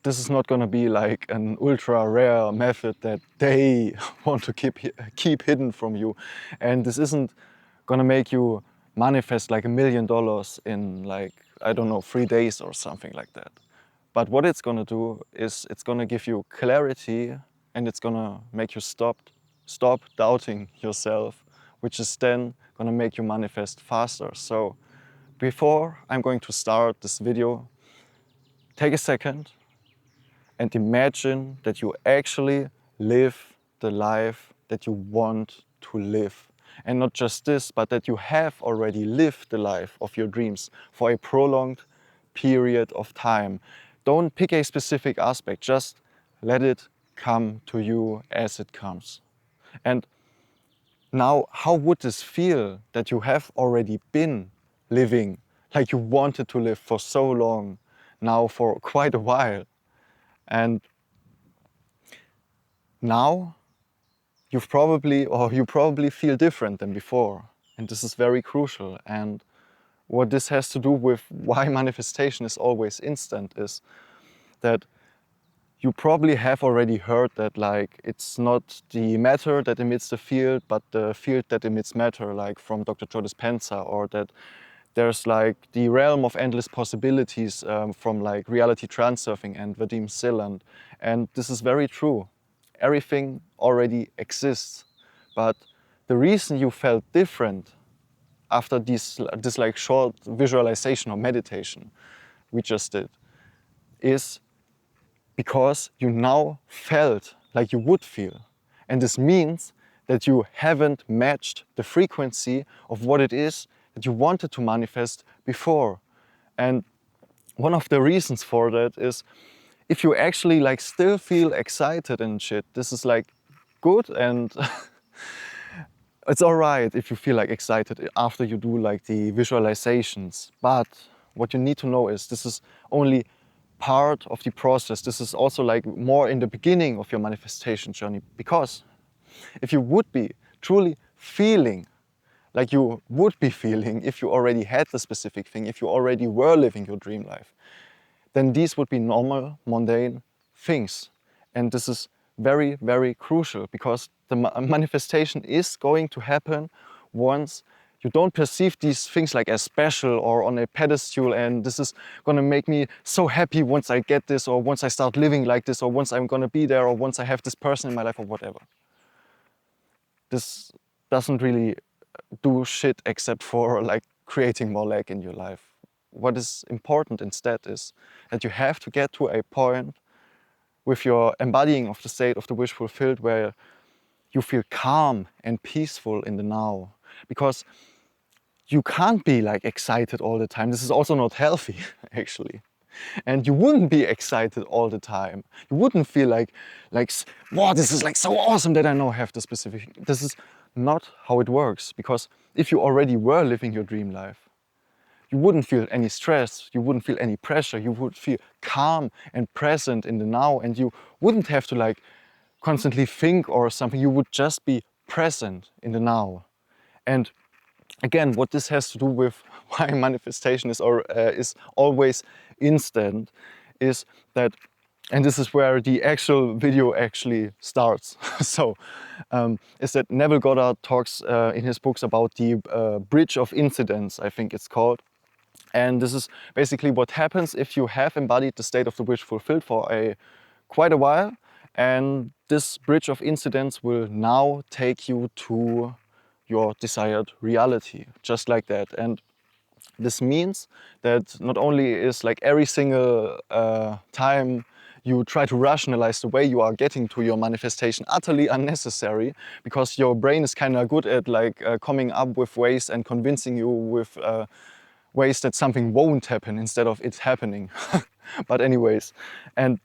this is not going to be like an ultra rare method that they want to keep hidden from you. And this isn't going to make you manifest like $1 million in like, I don't know, 3 days or something like that. But what it's going to do is it's going to give you clarity, and it's going to make you stop doubting yourself, which is then going to make you manifest faster. So before I'm going to start this video, take a second and imagine that you actually live the life that you want to live. And not just this, but that you have already lived the life of your dreams for a prolonged period of time. Don't pick a specific aspect, just let it come to you as it comes. And now, how would this feel that you have already been living like you wanted to live for so long, now for quite a while? And now you probably feel different than before. And this is very crucial. And what this has to do with why manifestation is always instant is that you probably have already heard that like it's not the matter that emits the field, but the field that emits matter, like from Dr. Joe Dispenzas, or that there's like the realm of endless possibilities from like reality transurfing and Vadim Siland. And this is very true. Everything already exists. But the reason you felt different after this like short visualization or meditation we just did is because you now felt like you would feel. And this means that you haven't matched the frequency of what it is that you wanted to manifest before. And one of the reasons for that is if you actually like still feel excited and shit, this is like good, and it's all right if you feel like excited after you do like the visualizations. But what you need to know is this is only part of the process. This is also like more in the beginning of your manifestation journey, because if you would be truly feeling like you would be feeling if you already had the specific thing, if you already were living your dream life, then these would be normal, mundane things. And this is very, very crucial, because the manifestation is going to happen once you don't perceive these things like as special or on a pedestal, and this is gonna make me so happy once I get this, or once I start living like this, or once I'm gonna be there, or once I have this person in my life, or whatever. This doesn't really do shit except for like creating more lag in your life. What is important instead is that you have to get to a point with your embodying of the state of the wish fulfilled where you feel calm and peaceful in the now. Because you can't be like excited all the time. This is also not healthy, actually. And you wouldn't be excited all the time. You wouldn't feel like, wow, this is like so awesome that I now have the specific. This is not how it works. Because if you already were living your dream life, you wouldn't feel any stress, you wouldn't feel any pressure, you would feel calm and present in the now, and you wouldn't have to like constantly think or something. You would just be present in the now. And again, what this has to do with why manifestation is always instant is that, and this is where the actual video actually starts. So, is that Neville Goddard talks in his books about the bridge of incidents, I think it's called. And this is basically what happens if you have embodied the state of the wish fulfilled for quite a while. And this bridge of incidents will now take you to your desired reality, just like that. And this means that not only is like every single time you try to rationalize the way you are getting to your manifestation utterly unnecessary, because your brain is kind of good at like coming up with ways and convincing you with ways that something won't happen instead of it happening. But anyways, and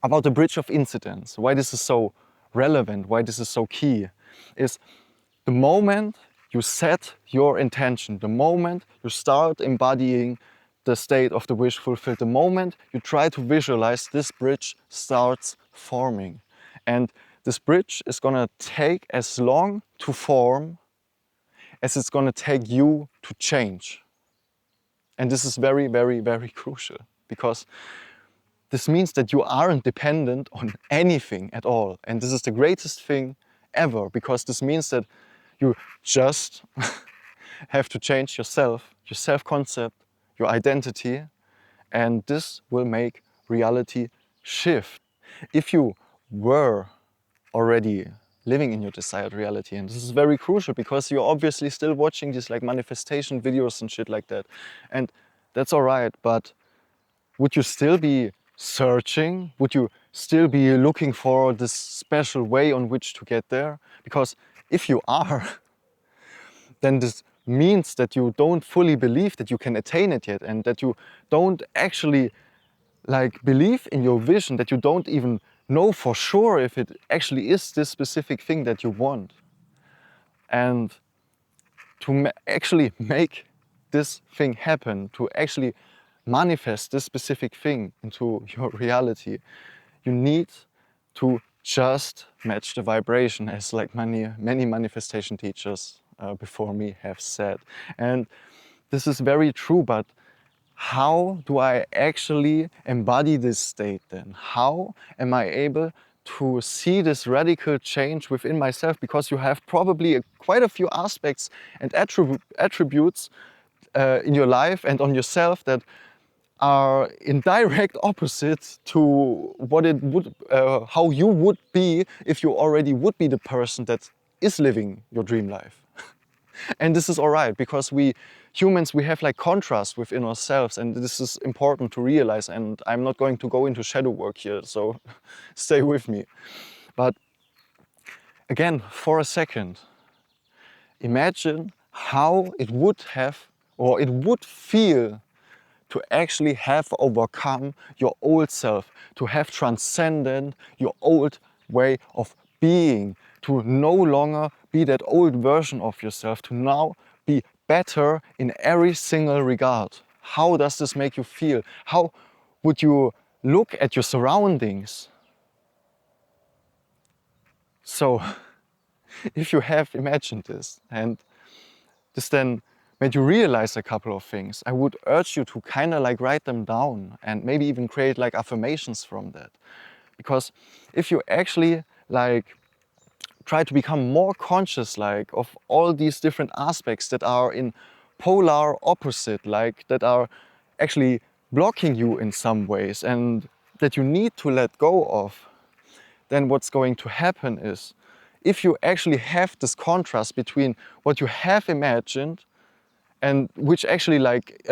about the bridge of incidents, why this is so relevant, why this is so key, is the moment you set your intention, the moment you start embodying the state of the wish fulfilled, the moment you try to visualize, this bridge starts forming. And this bridge is gonna take as long to form as it's gonna take you to change. And this is very, very, very crucial, because this means that you aren't dependent on anything at all. And this is the greatest thing ever, because this means that you just have to change yourself, your self-concept, your identity, and this will make reality shift. If you were already living in your desired reality, and this is very crucial because you're obviously still watching these like manifestation videos and shit like that, and that's all right, but would you still be searching? Would you still be looking for this special way on which to get there? Because if you are, then this means that you don't fully believe that you can attain it yet, and that you don't actually like believe in your vision, that you don't even know for sure if it actually is this specific thing that you want. And to actually make this thing happen, to actually manifest this specific thing into your reality, you need to just match the vibration, as like many manifestation teachers before me have said. And this is very true, but how do I actually embody this state then? How am I able to see this radical change within myself? Because you have probably quite a few aspects and attributes in your life and on yourself that are in direct opposite to what it would, how you would be if you already would be the person that is living your dream life. And this is all right, because we humans, we have like contrast within ourselves, and this is important to realize. And I'm not going to go into shadow work here, so stay with me. But again, for a second, imagine how it would have, or it would feel, to actually have overcome your old self, to have transcended your old way of being, to no longer be that old version of yourself, to now be better in every single regard. How does this make you feel? How would you look at your surroundings? So, if you have imagined this, and this then made you realize a couple of things, I would urge you to kind of like write them down and maybe even create like affirmations from that. Because if you actually like try to become more conscious like of all these different aspects that are in polar opposite, like that are actually blocking you in some ways and that you need to let go of, then what's going to happen is, if you actually have this contrast between what you have imagined and which actually like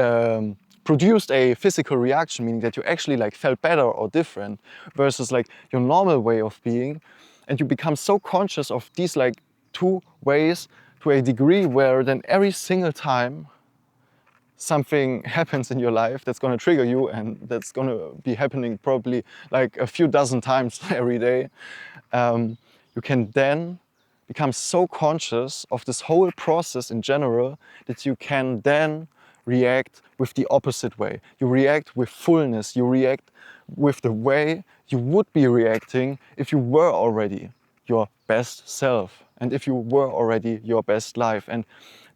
produced a physical reaction, meaning that you actually like felt better or different, versus like your normal way of being, and you become so conscious of these like two ways to a degree where then every single time something happens in your life that's going to trigger you, and that's going to be happening probably like a few dozen times every day, you can then become so conscious of this whole process in general that you can then react with the opposite way. You react with fullness, you react with the way you would be reacting if you were already your best self and if you were already your best life. And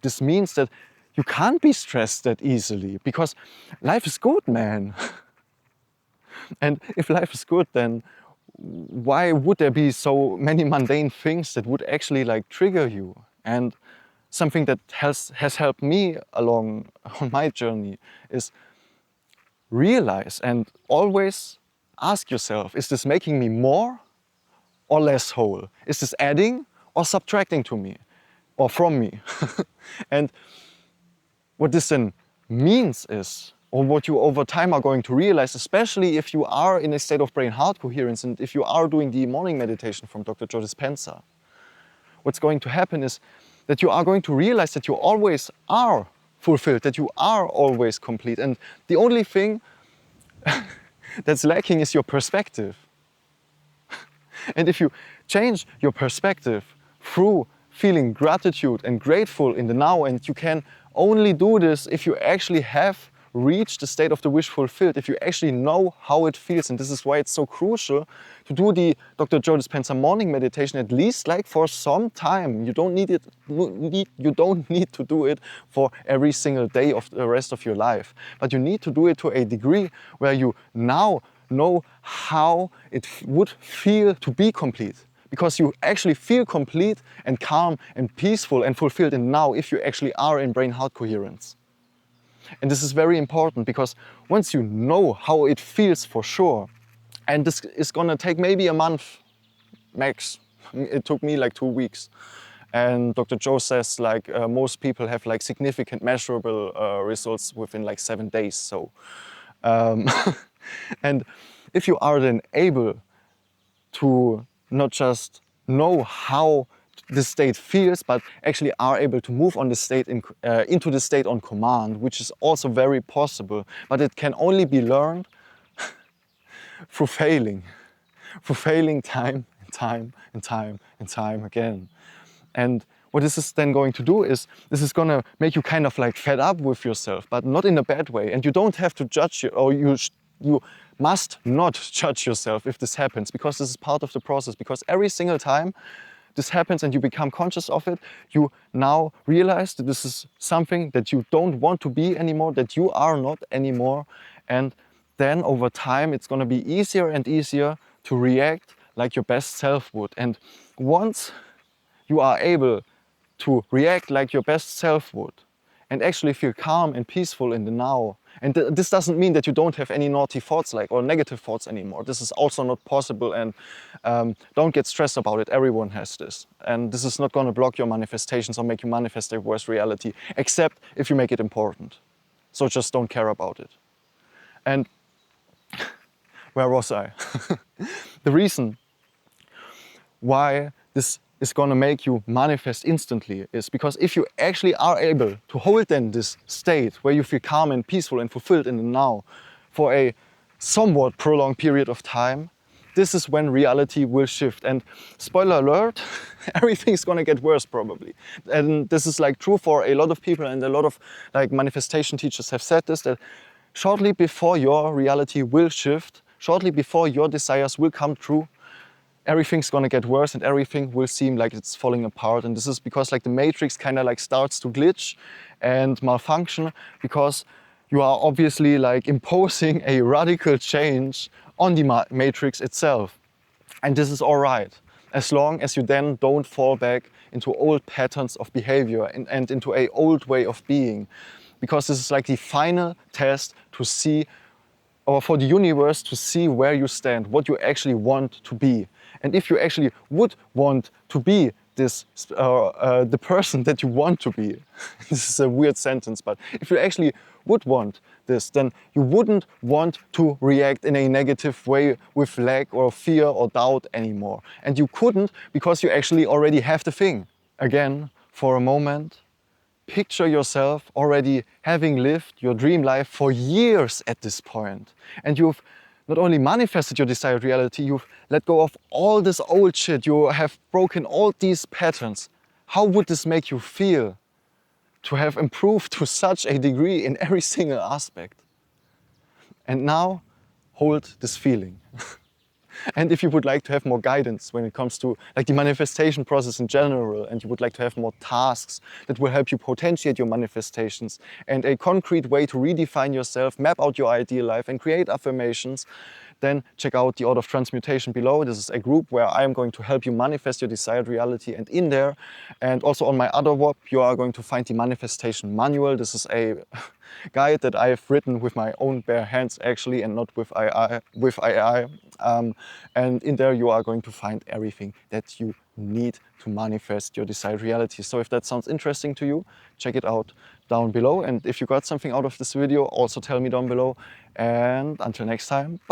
this means that you can't be stressed that easily, because life is good, man. And if life is good, then why would there be so many mundane things that would actually like trigger you? And something that has helped me along on my journey is realize and always ask yourself, is this making me more or less whole? Is this adding or subtracting to me or from me? And what this then means is, or what you over time are going to realize, especially if you are in a state of brain heart coherence and if you are doing the morning meditation from Dr. Joe Dispenzas, what's going to happen is that you are going to realize that you always are fulfilled, that you are always complete. And the only thing that's lacking is your perspective. And if you change your perspective through feeling gratitude and grateful in the now, and you can only do this if you actually have reached the state of the wish fulfilled, if you actually know how it feels. And this is why it's so crucial to do the Dr. Joe Dispenzas morning meditation at least like for some time. You don't need to do it for every single day of the rest of your life, but you need to do it to a degree where you now know how it would feel to be complete. Because you actually feel complete and calm and peaceful and fulfilled in now if you actually are in brain-heart coherence. And this is very important because once you know how it feels for sure, and this is gonna take maybe a month max. It took me like 2 weeks. And Dr. Joe says like most people have like significant measurable results within like 7 days. So, and if you are then able to not just know how the state feels, but actually are able to move on the state into the state on command, which is also very possible, but it can only be learned through failing time and time and time and time again. And what this is then going to do is, this is going to make you kind of like fed up with yourself, but not in a bad way. And you don't have to judge or you must not judge yourself if this happens, because this is part of the process. Because every single time this happens and you become conscious of it, you now realize that this is something that you don't want to be anymore, that you are not anymore. And then over time, it's going to be easier and easier to react like your best self would. And once you are able to react like your best self would and actually feel calm and peaceful in the now. And this doesn't mean that you don't have any naughty thoughts or negative thoughts anymore. This is also not possible, and don't get stressed about it. Everyone has this. And this is not going to block your manifestations or make you manifest a worse reality, except if you make it important. So just don't care about it. And where was I? The reason why this is going to make you manifest instantly is because if you actually are able to hold then this state where you feel calm and peaceful and fulfilled in the now for a somewhat prolonged period of time, this is when reality will shift. And spoiler alert, everything's going to get worse probably. And this is like true for a lot of people, and a lot of like manifestation teachers have said this, that shortly before your reality will shift, shortly before your desires will come true, everything's gonna get worse and everything will seem like it's falling apart. And this is because like the matrix kind of like starts to glitch and malfunction, because you are obviously like imposing a radical change on the matrix itself. And this is all right, as long as you then don't fall back into old patterns of behavior and into an old way of being. Because this is like the final test to see, or for the universe to see where you stand, what you actually want to be. And if you actually would want to be this, the person that you want to be, this is a weird sentence, but if you actually would want this, then you wouldn't want to react in a negative way with lack or fear or doubt anymore. And you couldn't, because you actually already have the thing. Again, for a moment, picture yourself already having lived your dream life for years at this point. And you've not only manifested your desired reality, you've let go of all this old shit, you have broken all these patterns. How would this make you feel to have improved to such a degree in every single aspect? And now, hold this feeling. And if you would like to have more guidance when it comes to like the manifestation process in general, and you would like to have more tasks that will help you potentiate your manifestations and a concrete way to redefine yourself, map out your ideal life and create affirmations, then check out the Art of Transmutation below. This is a group where I am going to help you manifest your desired reality. And in there, and also on my other web, you are going to find the manifestation manual. This is a guide that I have written with my own bare hands actually, and not with AI. And in there you are going to find everything that you need to manifest your desired reality. So if that sounds interesting to you, check it out down below. And if you got something out of this video, also tell me down below. And until next time, bye.